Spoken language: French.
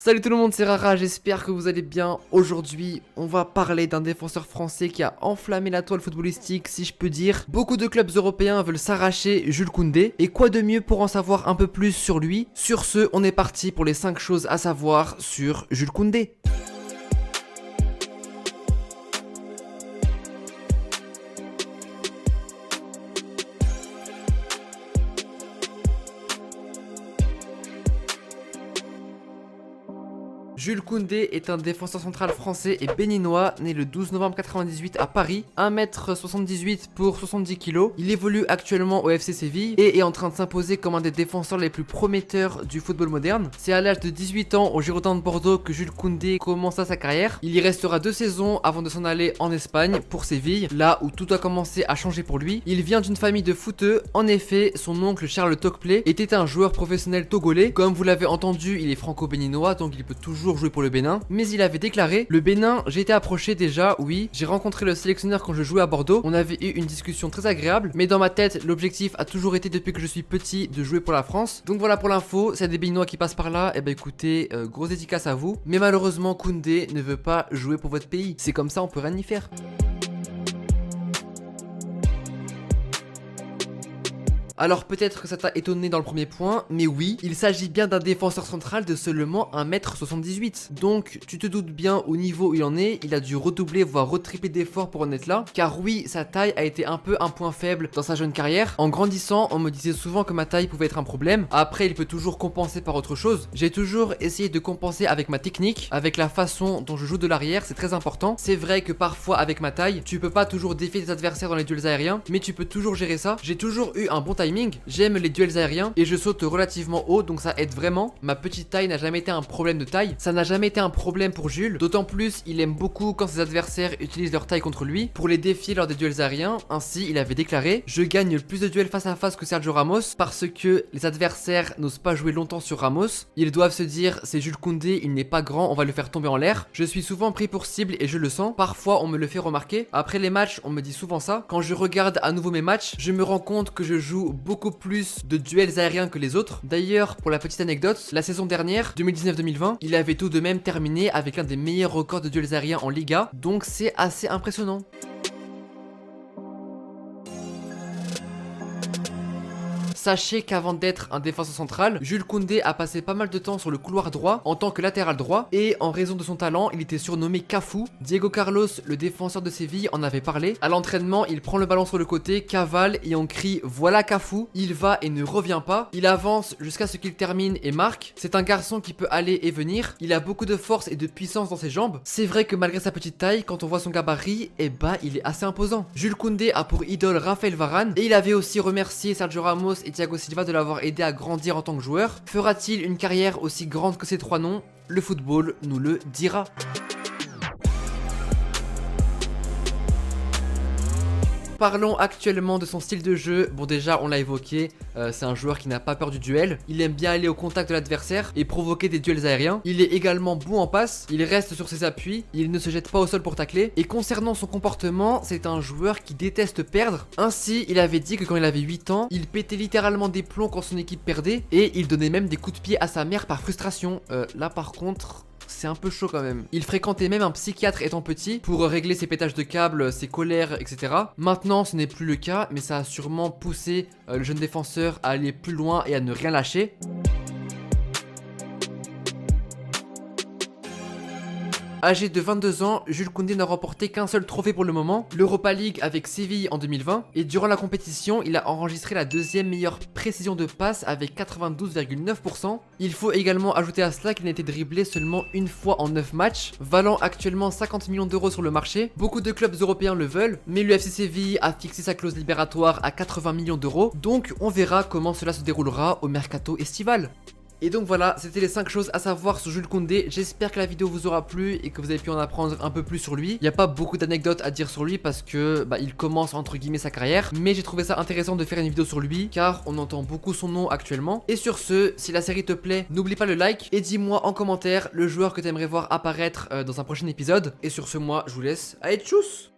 Salut tout le monde, c'est Rara, j'espère que vous allez bien. Aujourd'hui, on va parler d'un défenseur français qui a enflammé la toile footballistique, si je peux dire. Beaucoup de clubs européens veulent s'arracher Jules Koundé, et quoi de mieux pour en savoir un peu plus sur lui? Sur ce, on est parti pour les 5 choses à savoir sur Jules Koundé. Jules Koundé est un défenseur central français et béninois, né le 12 novembre 1998 à Paris, 1m78 pour 70 kg. Il évolue actuellement au FC Séville et est en train de s'imposer comme un des défenseurs les plus prometteurs du football moderne. C'est à l'âge de 18 ans au Girondins de Bordeaux que Jules Koundé commença sa carrière. Il y restera 2 saisons avant de s'en aller en Espagne pour Séville, là où tout a commencé à changer pour lui. Il vient d'une famille de footeux. En effet, son oncle Charles Tokplé était un joueur professionnel togolais. Comme vous l'avez entendu, il est franco-béninois, donc il peut toujours jouer pour le Bénin, mais il avait déclaré: le Bénin, j'ai été approché déjà, oui, j'ai rencontré le sélectionneur quand je jouais à Bordeaux, on avait eu une discussion très agréable, mais dans ma tête, l'objectif a toujours été depuis que je suis petit de jouer pour la France. Donc voilà pour l'info, c'est des Béninois qui passent par là, et bah écoutez, grosse dédicace à vous, mais malheureusement Koundé ne veut pas jouer pour votre pays, c'est comme ça, on peut rien y faire. Alors peut-être que ça t'a étonné dans le premier point, mais oui, il s'agit bien d'un défenseur central de seulement 1m78. Donc tu te doutes bien au niveau où il en est, il a dû redoubler voire retripler d'efforts pour en être là, car oui, sa taille a été un peu un point faible dans sa jeune carrière. En grandissant, on me disait souvent que ma taille pouvait être un problème, après il peut toujours compenser par autre chose. J'ai toujours essayé de compenser avec ma technique, avec la façon dont je joue de l'arrière, c'est très important. C'est vrai que parfois avec ma taille, tu peux pas toujours défier tes adversaires dans les duels aériens, mais tu peux toujours gérer ça. J'ai toujours eu un bon timing. J'aime les duels aériens et je saute relativement haut, donc ça aide vraiment. Ma petite taille n'a jamais été un problème de taille, ça n'a jamais été un problème pour Jules, d'autant plus il aime beaucoup quand ses adversaires utilisent leur taille contre lui pour les défier lors des duels aériens. Ainsi il avait déclaré: je gagne le plus de duels face à face que Sergio Ramos parce que les adversaires n'osent pas jouer longtemps sur Ramos. Ils doivent se dire: c'est Jules Koundé, il n'est pas grand, on va le faire tomber en l'air. Je suis souvent pris pour cible et je le sens, parfois on me le fait remarquer. Après les matchs on me dit souvent ça. Quand je regarde à nouveau mes matchs, je me rends compte que je joue beaucoup plus de duels aériens que les autres. D'ailleurs, pour la petite anecdote, la saison dernière, 2019-2020, il avait tout de même terminé avec l'un des meilleurs records de duels aériens en Liga, donc c'est assez impressionnant. Sachez qu'avant d'être un défenseur central, Jules Koundé a passé pas mal de temps sur le couloir droit en tant que latéral droit, et en raison de son talent, il était surnommé Cafu. Diego Carlos, le défenseur de Séville, en avait parlé. À l'entraînement, il prend le ballon sur le côté, cavale et on crie: voilà Cafu. Il va et ne revient pas. Il avance jusqu'à ce qu'il termine et marque. C'est un garçon qui peut aller et venir. Il a beaucoup de force et de puissance dans ses jambes. C'est vrai que malgré sa petite taille, quand on voit son gabarit, eh bah il est assez imposant. Jules Koundé a pour idole Raphaël Varane, et il avait aussi remercié Sergio Ramos et Thiago Silva de l'avoir aidé à grandir en tant que joueur. Fera-t-il une carrière aussi grande que ces trois noms? Le football nous le dira. Parlons actuellement de son style de jeu. Bon, déjà on l'a évoqué, c'est un joueur qui n'a pas peur du duel. Il aime bien aller au contact de l'adversaire et provoquer des duels aériens. Il est également bon en passe, il reste sur ses appuis, il ne se jette pas au sol pour tacler. Et concernant son comportement, c'est un joueur qui déteste perdre. Ainsi, il avait dit que quand il avait 8 ans, il pétait littéralement des plombs quand son équipe perdait, et il donnait même des coups de pied à sa mère par frustration. Là par contre, c'est un peu chaud quand même. Il fréquentait même un psychiatre étant petit pour régler ses pétages de câbles, ses colères, etc. Maintenant ce n'est plus le cas, mais ça a sûrement poussé le jeune défenseur à aller plus loin et à ne rien lâcher. Âgé de 22 ans, Jules Koundé n'a remporté qu'un seul trophée pour le moment, l'Europa League avec Séville en 2020, et durant la compétition, il a enregistré la deuxième meilleure précision de passe avec 92,9%. Il faut également ajouter à cela qu'il n'a été dribblé seulement une fois en 9 matchs, valant actuellement 50 millions d'euros sur le marché. Beaucoup de clubs européens le veulent, mais le FC Séville a fixé sa clause libératoire à 80 millions d'euros, donc on verra comment cela se déroulera au mercato estival. Et donc voilà, c'était les 5 choses à savoir sur Jules Koundé. J'espère que la vidéo vous aura plu et que vous avez pu en apprendre un peu plus sur lui. Il n'y a pas beaucoup d'anecdotes à dire sur lui parce que il commence entre guillemets sa carrière, mais j'ai trouvé ça intéressant de faire une vidéo sur lui car on entend beaucoup son nom actuellement. Et sur ce, si la série te plaît, n'oublie pas le like et dis-moi en commentaire le joueur que tu aimerais voir apparaître dans un prochain épisode. Et sur ce, moi je vous laisse. Allez, tchuss!